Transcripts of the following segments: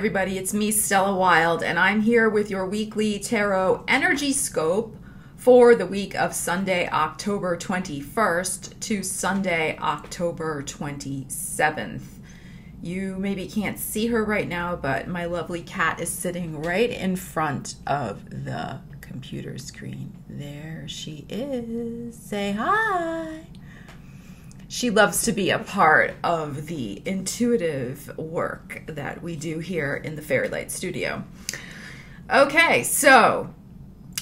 everybody, it's me, Stella Wilde, and I'm here with your weekly tarot energy scope for the week of Sunday, October 21st to Sunday, October 27th. You maybe can't see her right now, but my lovely cat is sitting right in front of the computer screen. There she is. Say hi. She loves to be a part of the intuitive work that we do here in the Fairy Light Studio. Okay, so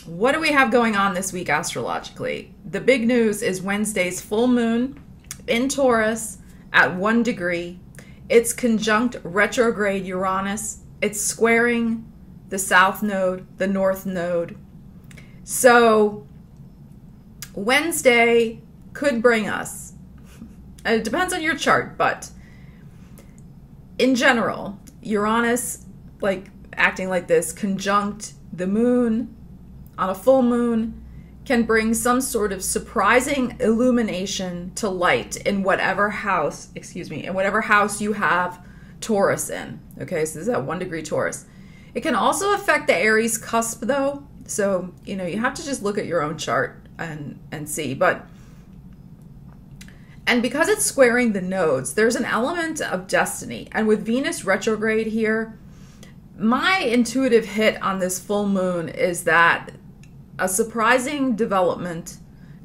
what do we have going on this week astrologically? The big news is Wednesday's full moon in Taurus at 1 degree. It's conjunct retrograde Uranus. It's squaring the south node, the north node. So Wednesday could bring us, it depends on your chart, but in general, Uranus, like acting like this, conjunct the moon on a full moon, can bring some sort of surprising illumination to light in whatever house, in whatever house you have Taurus in. Okay, so this is at 1 degree Taurus. It can also affect the Aries cusp though. So, you have to just look at your own chart and see. And because it's squaring the nodes, there's an element of destiny. And with Venus retrograde here, my intuitive hit on this full moon is that a surprising development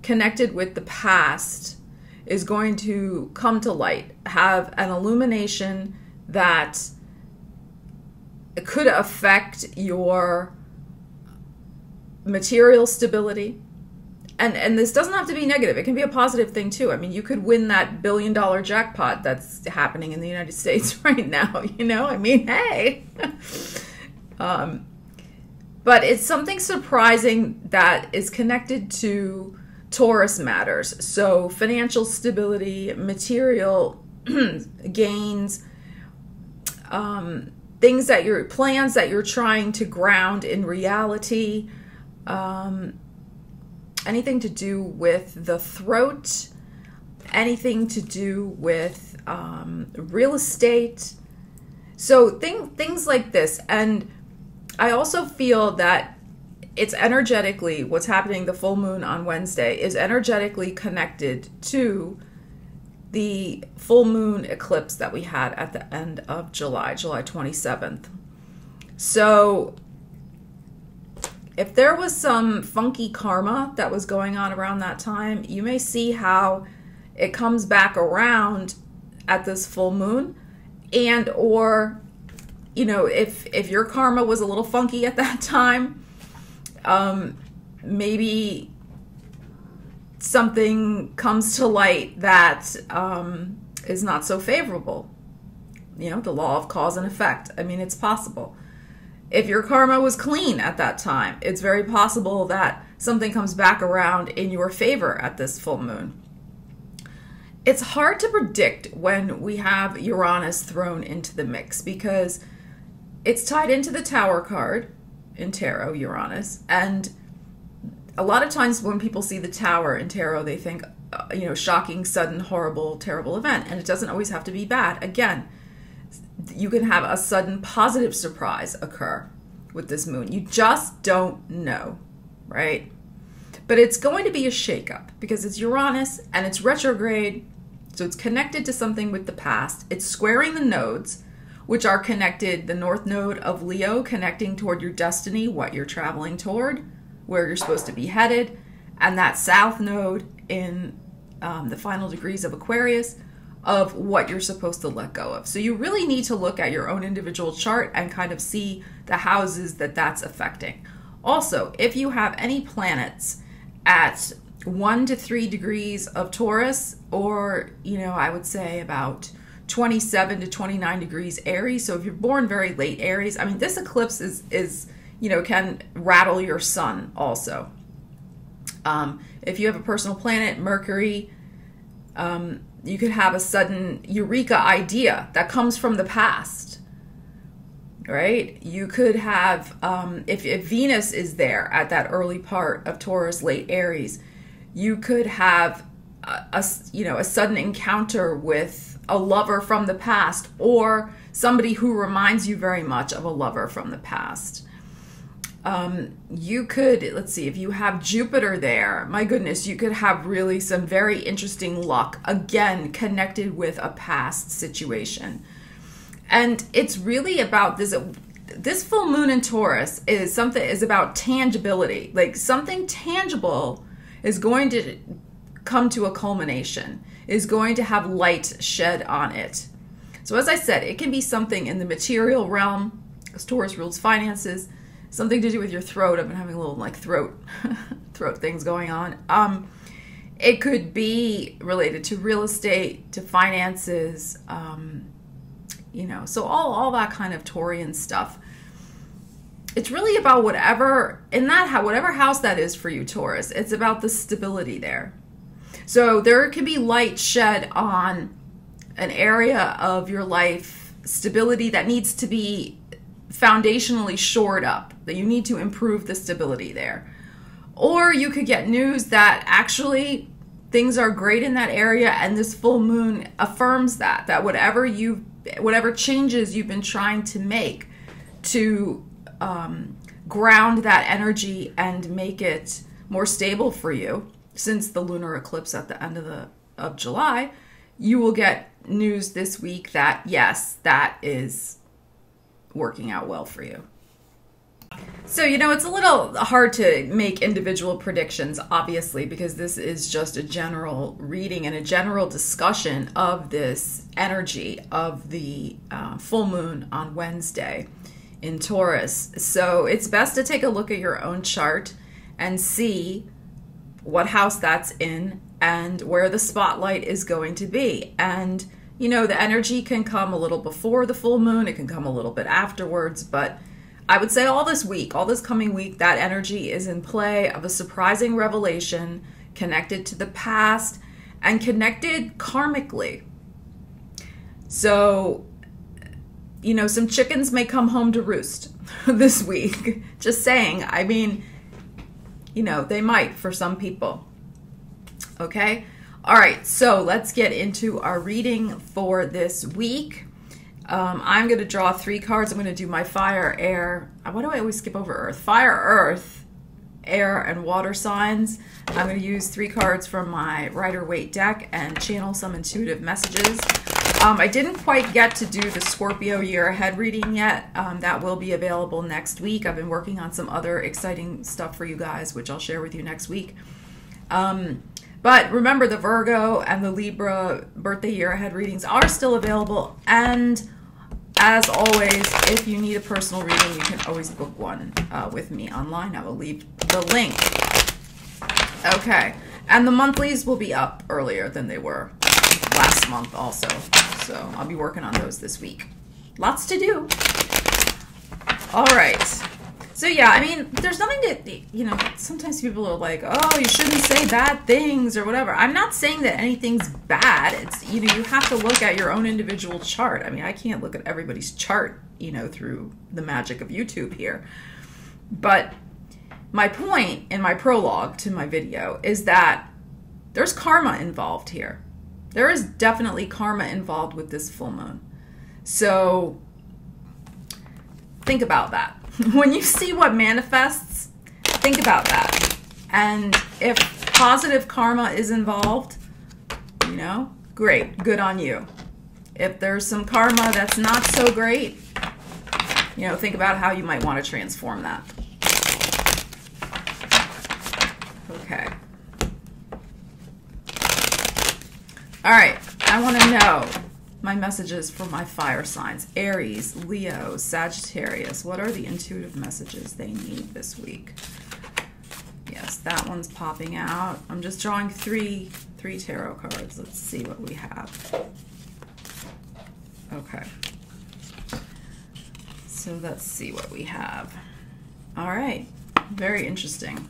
connected with the past is going to come to light, have an illumination that could affect your material stability. And this doesn't have to be negative. It can be a positive thing too. I mean, you could win that billion-dollar jackpot that's happening in the United States right now. I mean, hey. But it's something surprising that is connected to Taurus matters. So financial stability, material gains, things that plans that you're trying to ground in reality, anything to do with the throat, anything to do with real estate. So things like this. And I also feel that it's energetically, what's happening, the full moon on Wednesday, is energetically connected to the full moon eclipse that we had at the end of July 27th. So if there was some funky karma that was going on around that time, you may see how it comes back around at this full moon. And or, if your karma was a little funky at that time, maybe something comes to light that is not so favorable. The law of cause and effect. I mean, it's possible. If your karma was clean at that time, it's very possible that something comes back around in your favor at this full moon. It's hard to predict when we have Uranus thrown into the mix because it's tied into the Tower card in tarot, Uranus. And a lot of times when people see the Tower in tarot, they think, shocking, sudden, horrible, terrible event. And it doesn't always have to be bad. Again, you can have a sudden positive surprise occur with this moon. You just don't know, right? But it's going to be a shakeup because it's Uranus and it's retrograde. So it's connected to something with the past. It's squaring the nodes, which are connected, the north node of Leo connecting toward your destiny, what you're traveling toward, where you're supposed to be headed, and that south node in the final degrees of Aquarius of what you're supposed to let go of. So you really need to look at your own individual chart and kind of see the houses that that's affecting. Also, if you have any planets at 1 to 3 degrees of Taurus, or, I would say about 27 to 29 degrees Aries. So if you're born very late Aries, I mean, this eclipse is can rattle your sun also. If you have a personal planet, Mercury, you could have a sudden eureka idea that comes from the past, right? You could have, if Venus is there at that early part of Taurus, late Aries, you could have a sudden encounter with a lover from the past, or somebody who reminds you very much of a lover from the past. You could, let's see, if you have Jupiter there, my goodness, you could have really some very interesting luck, again, connected with a past situation. And it's really about this full moon in Taurus is about tangibility. Like something tangible is going to come to a culmination, is going to have light shed on it. So as I said, it can be something in the material realm, because Taurus rules finances, something to do with your throat. I've been having a little like throat things going on. It could be related to real estate, to finances, so all that kind of Taurian stuff. It's really about whatever house that is for you, Taurus. It's about the stability there. So there can be light shed on an area of your life, stability that needs to be foundationally shored up, that you need to improve the stability there. Or you could get news that actually things are great in that area, and this full moon affirms that whatever changes you've been trying to make to ground that energy and make it more stable for you, since the lunar eclipse at the end of July, you will get news this week that yes, that is working out well for you. So, it's a little hard to make individual predictions, obviously, because this is just a general reading and a general discussion of this energy of the full moon on Wednesday in Taurus. So it's best to take a look at your own chart and see what house that's in and where the spotlight is going to be. And the energy can come a little before the full moon, it can come a little bit afterwards, but I would say all this coming week, that energy is in play of a surprising revelation connected to the past and connected karmically. So, some chickens may come home to roost this week. Just saying. I mean, they might for some people. Okay? All right, so let's get into our reading for this week. I'm going to draw 3 cards. I'm going to do my fire, air. Why do I always skip over earth? Fire, earth, air, and water signs. I'm going to use 3 cards from my Rider-Waite deck and channel some intuitive messages. I didn't quite get to do the Scorpio year ahead reading yet. That will be available next week. I've been working on some other exciting stuff for you guys, which I'll share with you next week. But remember, the Virgo and the Libra birthday year ahead readings are still available. And as always, if you need a personal reading, you can always book one with me online. I will leave the link. Okay. And the monthlies will be up earlier than they were last month also. So I'll be working on those this week. Lots to do. All right. So yeah, I mean, there's nothing to, sometimes people are like, oh, you shouldn't say bad things or whatever. I'm not saying that anything's bad. It's, you have to look at your own individual chart. I mean, I can't look at everybody's chart, through the magic of YouTube here. But my point in my prologue to my video is that there's karma involved here. There is definitely karma involved with this full moon. So think about that. When you see what manifests, think about that. And if positive karma is involved, great, good on you. If there's some karma that's not so great, think about how you might want to transform that. Okay. All right, I want to know my messages for my fire signs. Aries, Leo, Sagittarius. What are the intuitive messages they need this week? Yes, that one's popping out. I'm just drawing three tarot cards. Let's see what we have. Okay. So let's see what we have. All right. Very interesting.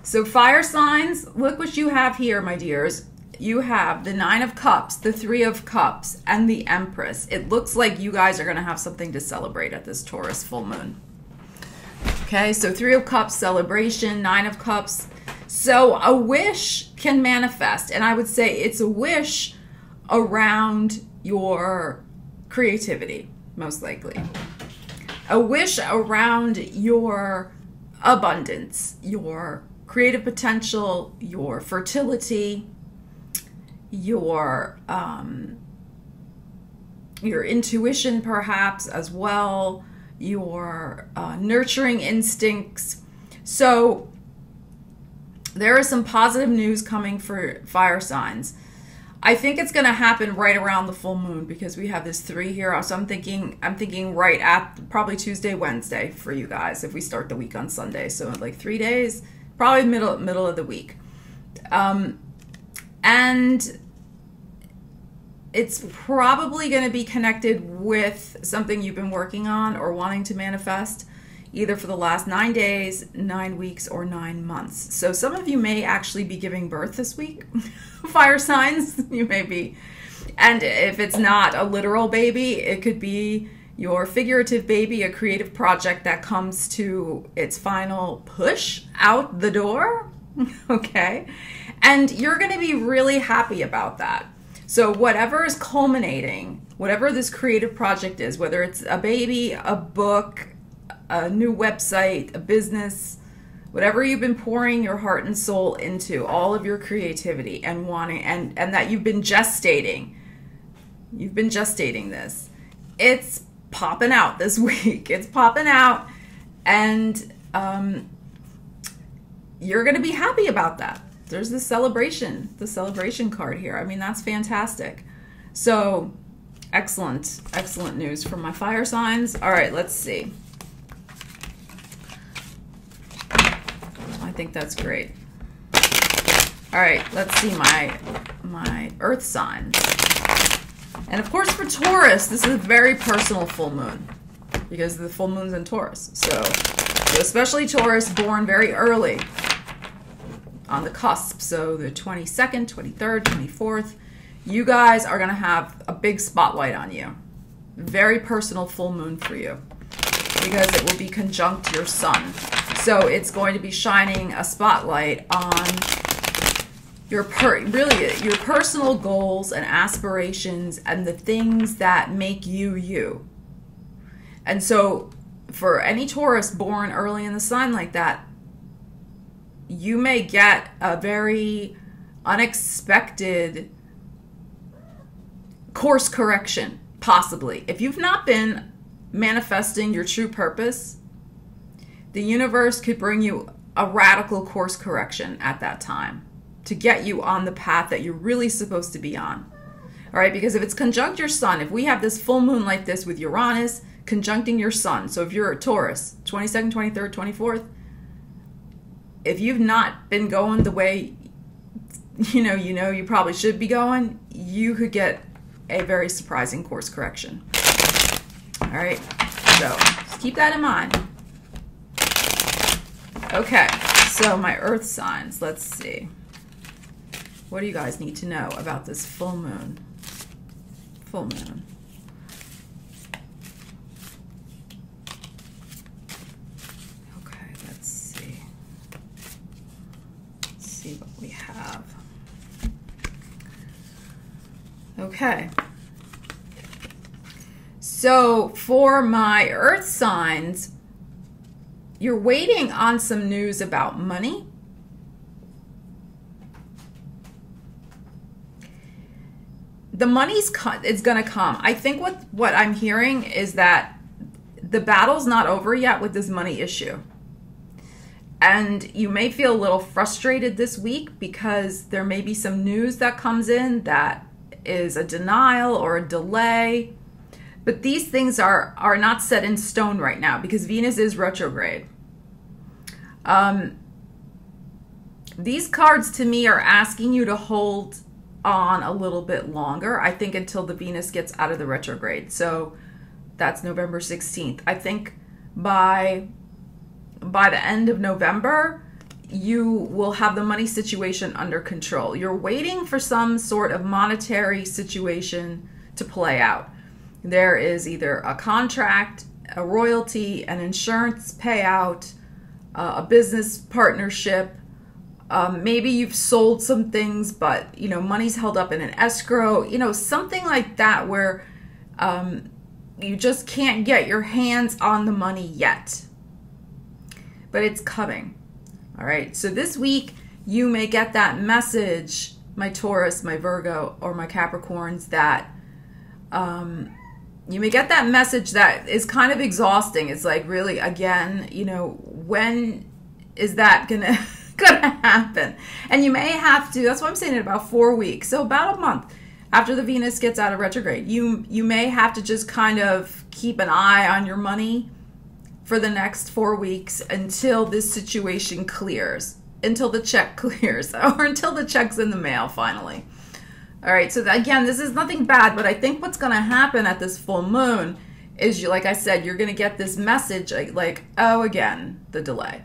So fire signs, look what you have here, my dears. You have the 9 of Cups, the 3 of Cups, and the Empress. It looks like you guys are going to have something to celebrate at this Taurus full moon. Okay, so 3 of Cups, celebration, 9 of Cups. So a wish can manifest, and I would say it's a wish around your creativity, most likely. A wish around your abundance, your creative potential, your fertility, your intuition perhaps as well, your nurturing instincts. So there is some positive news coming for fire signs. I think it's going to happen right around the full moon because we have this 3 here. So I'm thinking right at probably Tuesday, Wednesday for you guys if we start the week on Sunday. So like 3 days, probably middle of the week. And it's probably going to be connected with something you've been working on or wanting to manifest, either for the last 9 days, 9 weeks, or 9 months. So some of you may actually be giving birth this week. Fire signs, you may be. And if it's not a literal baby, it could be your figurative baby, a creative project that comes to its final push out the door. Okay. And you're going to be really happy about that. So whatever is culminating, whatever this creative project is, whether it's a baby, a book, a new website, a business, whatever you've been pouring your heart and soul into, all of your creativity and wanting, and that you've been gestating this, it's popping out this week. It's popping out, and you're going to be happy about that. There's the celebration card here. I mean, that's fantastic. So excellent news from my fire signs. All right, let's see. I think that's great. All right, let's see my earth signs. And of course for Taurus, this is a very personal full moon because the full moon's in Taurus. So especially Taurus born very early on the cusp. So the 22nd, 23rd, 24th, you guys are going to have a big spotlight on you. Very personal full moon for you because it will be conjunct your sun. So it's going to be shining a spotlight on your personal goals and aspirations and the things that make you you. And so for any Taurus born early in the sun like that, you may get a very unexpected course correction, possibly. If you've not been manifesting your true purpose, the universe could bring you a radical course correction at that time to get you on the path that you're really supposed to be on. All right, because if it's conjunct your sun, if we have this full moon like this with Uranus conjuncting your sun, so if you're a Taurus, 22nd, 23rd, 24th, if you've not been going the way you probably should be going, you could get a very surprising course correction. All right, so just keep that in mind. Okay, so my earth signs, let's see. What do you guys need to know about this full moon? Full moon. Okay, let's see. Let's see what we have. Okay. So for my earth signs, you're waiting on some news about money. The money's it's going to come. I think what I'm hearing is that the battle's not over yet with this money issue. And you may feel a little frustrated this week because there may be some news that comes in that is a denial or a delay. But these things are not set in stone right now because Venus is retrograde. These cards to me are asking you to hold on a little bit longer, I think, until the Venus gets out of the retrograde. So that's November 16th. I think by the end of November, you will have the money situation under control. You're waiting for some sort of monetary situation to play out. There is either a contract, a royalty, an insurance payout, a business partnership. Maybe you've sold some things, but money's held up in an escrow. Something like that where You just can't get your hands on the money yet. But it's coming. All right. So this week, you may get that message, my Taurus, my Virgo, or my Capricorns, that you may get that message that is kind of exhausting. It's like, really, again, you know, when is that gonna happen? And you may have to, that's what I'm saying, in about 4 weeks. So about a month after the Venus gets out of retrograde, you may have to just kind of keep an eye on your money for the next 4 weeks until this situation clears, until the check clears, or until the check's in the mail finally. All right, so again, this is nothing bad, but I think what's going to happen at this full moon is, like I said, you're going to get this message like, oh, again, the delay.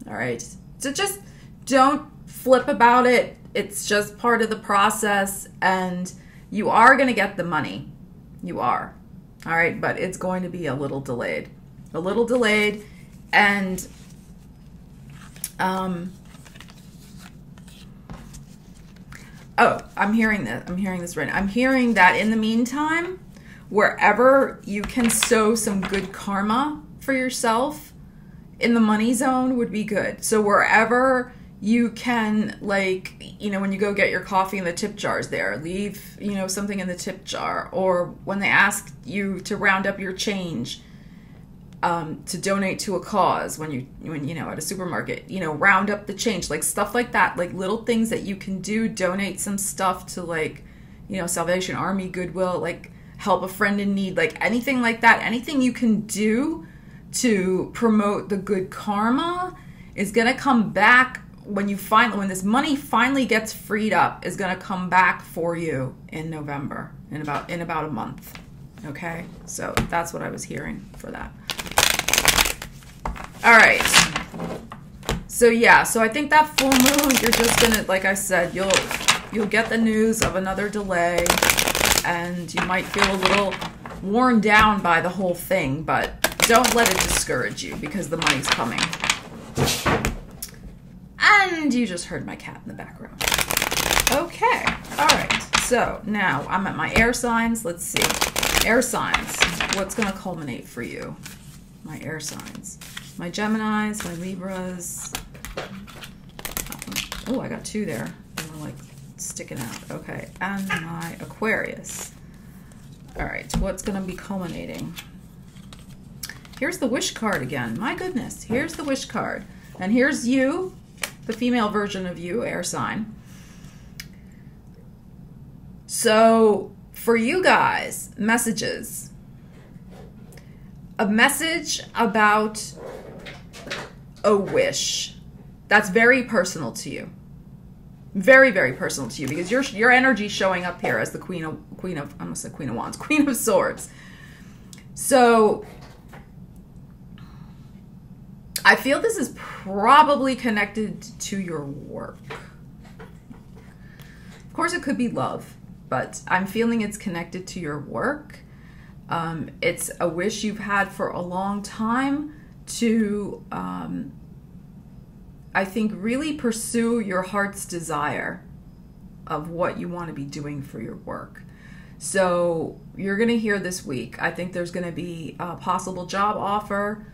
All right, so just don't flip about it. It's just part of the process, and you are going to get the money. You are. All right, but it's going to be a little delayed. A little delayed, and oh, I'm hearing this. I'm hearing this right now. I'm hearing that in the meantime, wherever you can sow some good karma for yourself in the money zone would be good. So wherever you can, like, you know, when you go get your coffee in the tip jars there, leave, you know, something in the tip jar. Or when they ask you to round up your change, to donate to a cause, when you know, at a supermarket, you know, round up the change, like stuff like that, like little things that you can do. Donate some stuff to, like, you know, Salvation Army, Goodwill, like help a friend in need, like anything like that. Anything you can do to promote the good karma is going to come back when this money finally gets freed up, is going to come back for you in November, in about a month. Okay, so that's what I was hearing for that. All right. So yeah, so I think that full moon, you're just gonna, like I said, you'll get the news of another delay, and you might feel a little worn down by the whole thing, but don't let it discourage you, because the money's coming. And you just heard my cat in the background. Okay. All right. So now I'm at my air signs. Let's see. Air signs. What's going to culminate for you? My air signs. My Geminis, my Libras. Oh, I got 2 there. They were like sticking out. Okay. And my Aquarius. All right. What's going to be culminating? Here's the wish card again. My goodness. Here's the wish card. And here's you, the female version of you, air sign. So for you guys, messages. A message about a wish that's very personal to you. Very, very personal to you, because your energy showing up here as the Queen of I almost said Queen of Wands, Queen of Swords. So I feel this is probably connected to your work. Of course, it could be love, but I'm feeling it's connected to your work. It's a wish you've had for a long time to, I think, really pursue your heart's desire of what you want to be doing for your work. So you're going to hear this week. I think there's going to be a possible job offer.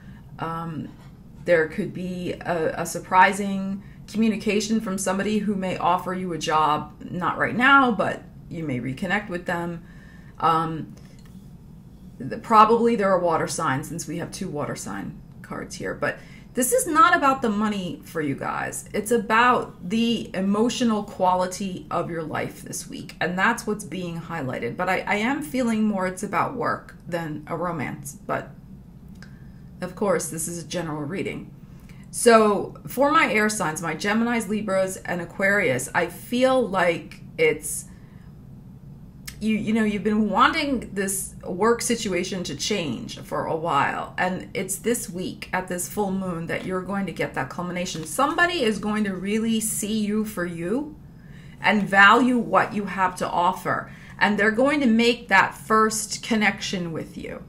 There could be a surprising communication from somebody who may offer you a job, not right now, but you may reconnect with them. Probably there are water signs, since we have 2 water sign cards here. But this is not about the money for you guys. It's about the emotional quality of your life this week. And that's what's being highlighted. But I am feeling more it's about work than a romance. But of course, this is a general reading. So for my air signs, my Geminis, Libras, and Aquarius, I feel like it's, you know, you've been wanting this work situation to change for a while. And it's this week at this full moon that you're going to get that culmination. Somebody is going to really see you for you and value what you have to offer. And they're going to make that first connection with you.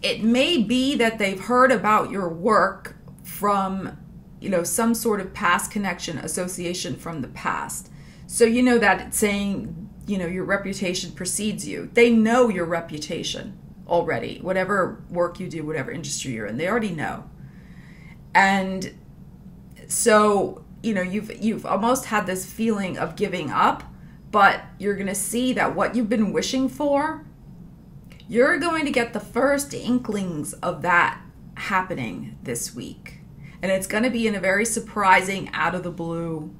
It may be that they've heard about your work from, you know, some sort of past connection, association from the past. So you know that it's saying, you know, your reputation precedes you. They know your reputation already. Whatever work you do, whatever industry you're in, they already know. And so, you know, you've almost had this feeling of giving up, but you're going to see that what you've been wishing for, you're going to get the first inklings of that happening this week. And it's going to be in a very surprising, out of the blue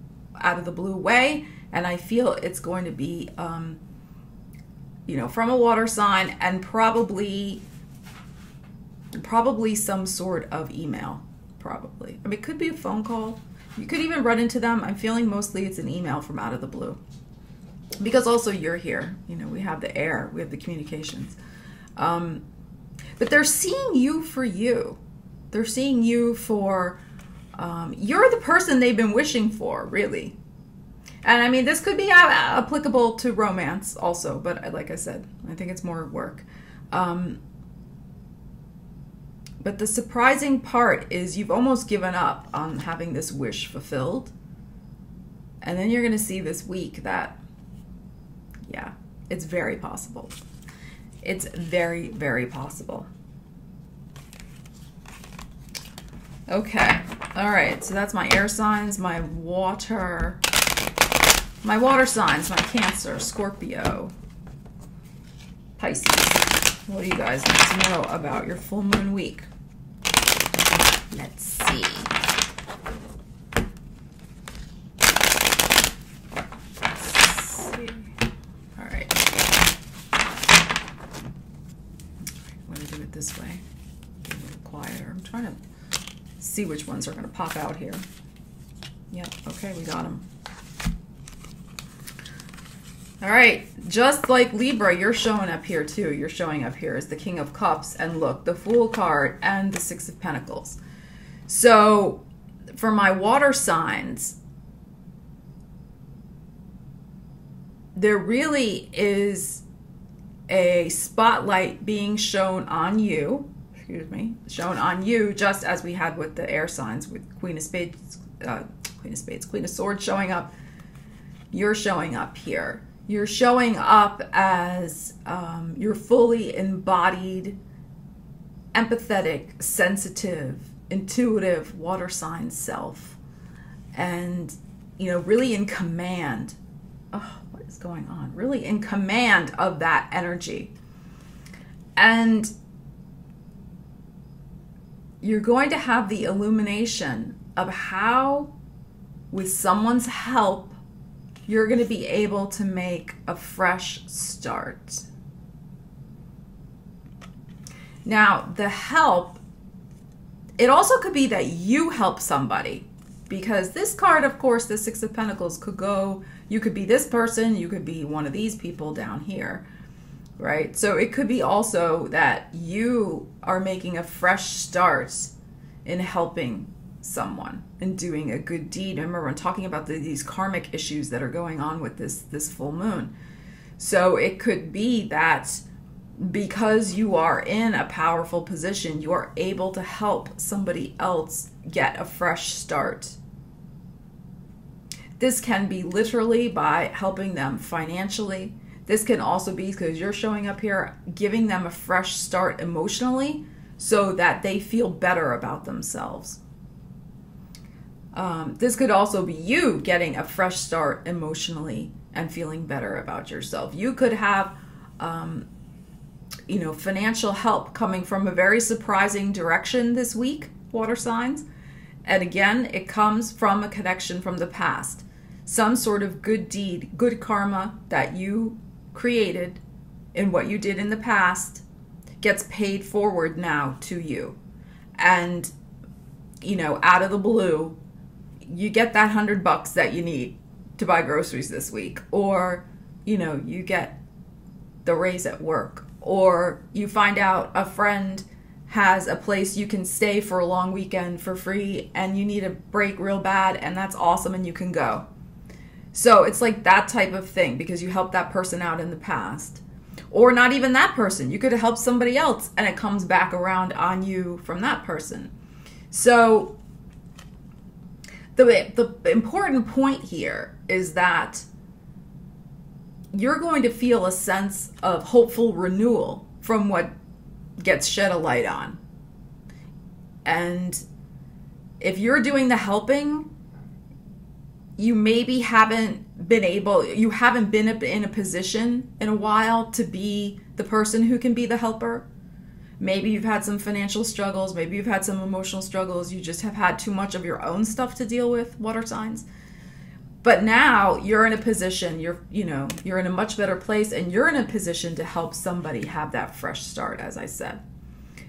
way. And I feel it's going to be, you know, from a water sign, and probably some sort of email. Probably. I mean, it could be a phone call. You could even run into them. I'm feeling mostly it's an email from out of the blue. Because also you're here. You know, we have the air. We have the communications. But they're seeing you for you. They're seeing you for, you're the person they've been wishing for, really. And I mean, this could be applicable to romance also, but like I said, I think it's more work. But the surprising part is you've almost given up on having this wish fulfilled. And then you're going to see this week that, yeah, it's very possible. It's very, very possible. Okay. All right. So that's my air signs, my water signs, my Cancer, Scorpio, Pisces. What do you guys need to know about your full moon week? Let's see. All right. I'm going to do it this way. Be a little quieter. I'm trying to see which ones are going to pop out here. Yep. Okay, we got them. All right, just like Libra, you're showing up here too. You're showing up here as the King of Cups, and look, the Fool card and the Six of Pentacles. So for my water signs, there really is a spotlight being shown on you, just as we had with the air signs, with Queen of Swords showing up. You're showing up here. You're showing up as your fully embodied, empathetic, sensitive, intuitive water sign self. And, you know, really in command. Oh, what is going on? Really in command of that energy. And you're going to have the illumination of how, with someone's help, you're going to be able to make a fresh start. Now, the help, it also could be that you help somebody, because this card, of course, the Six of Pentacles could go, you could be this person, you could be one of these people down here, right? So it could be also that you are making a fresh start in helping someone and doing a good deed. Remember, I'm talking about these karmic issues that are going on with this full moon. So it could be that because you are in a powerful position, you are able to help somebody else get a fresh start. This can be literally by helping them financially. This can also be, because you're showing up here, giving them a fresh start emotionally so that they feel better about themselves. This could also be you getting a fresh start emotionally and feeling better about yourself. You could have, you know, financial help coming from a very surprising direction this week, water signs. And again, it comes from a connection from the past. Some sort of good deed, good karma that you created in what you did in the past gets paid forward now to you. And, you know, out of the blue, you get that $100 that you need to buy groceries this week, or, you know, you get the raise at work, or you find out a friend has a place you can stay for a long weekend for free and you need a break real bad, and that's awesome and you can go. So it's like that type of thing because you helped that person out in the past. Or not even that person. You could have helped somebody else and it comes back around on you from that person. So the important point here is that you're going to feel a sense of hopeful renewal from what gets shed a light on. And if you're doing the helping, you maybe haven't been in a position in a while to be the person who can be the helper. Maybe you've had some financial struggles. Maybe you've had some emotional struggles. You just have had too much of your own stuff to deal with, water signs. But now you're in a position, you're in a much better place, and you're in a position to help somebody have that fresh start, as I said.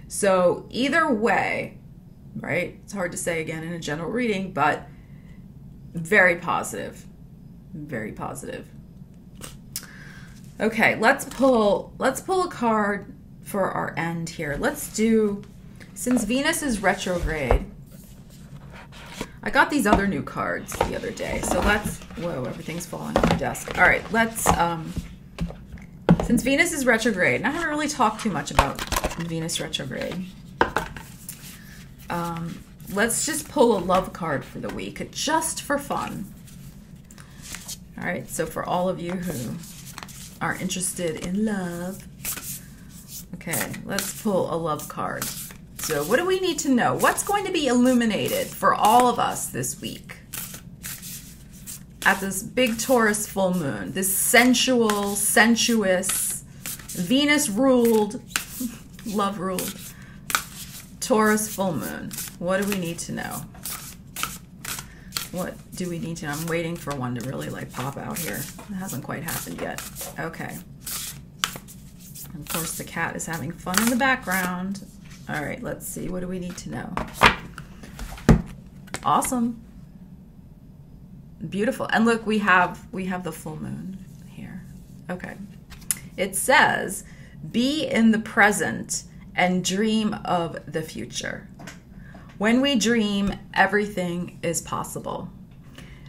So either way, right? It's hard to say again in a general reading, but very positive. Very positive. Okay, let's pull a card for our end here. Let's do, since Venus is retrograde, I got these other new cards the other day. So whoa, everything's falling on my desk. All right, since Venus is retrograde, and I haven't really talked too much about Venus retrograde, let's just pull a love card for the week, just for fun. All right, so for all of you who are interested in love, okay, let's pull a love card. So what do we need to know? What's going to be illuminated for all of us this week at this big Taurus full moon, this sensual, sensuous, Venus-ruled, love-ruled Taurus full moon? What do we need to know? What do we need to know? I'm waiting for one to really pop out here. It hasn't quite happened yet. Okay. And of course, the cat is having fun in the background. All right, let's see. What do we need to know? Awesome. Beautiful. And look, we have the full moon here. Okay. It says, be in the present and dream of the future. When we dream, everything is possible.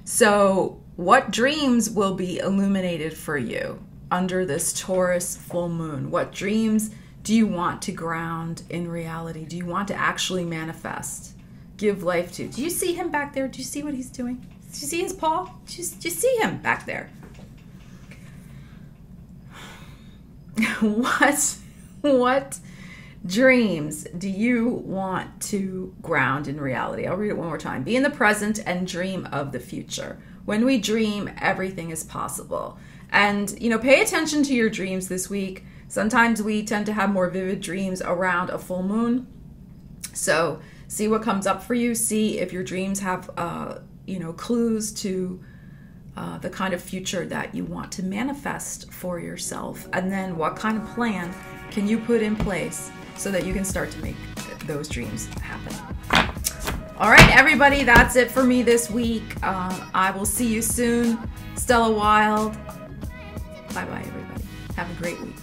So what dreams will be illuminated for you under this Taurus full moon? What dreams do you want to ground in reality? Do you want to actually manifest, give life to? Do you see him back there? Do you see what he's doing? Do you see his paw? Do you see him back there? What dreams do you want to ground in reality? I'll read it one more time. Be in the present and dream of the future. When we dream, everything is possible. And, pay attention to your dreams this week. Sometimes we tend to have more vivid dreams around a full moon. So see what comes up for you. See if your dreams have, clues to the kind of future that you want to manifest for yourself. And then what kind of plan can you put in place so that you can start to make those dreams happen. All right, everybody, that's it for me this week. I will see you soon. Stella Wilde. Bye-bye, everybody. Have a great week.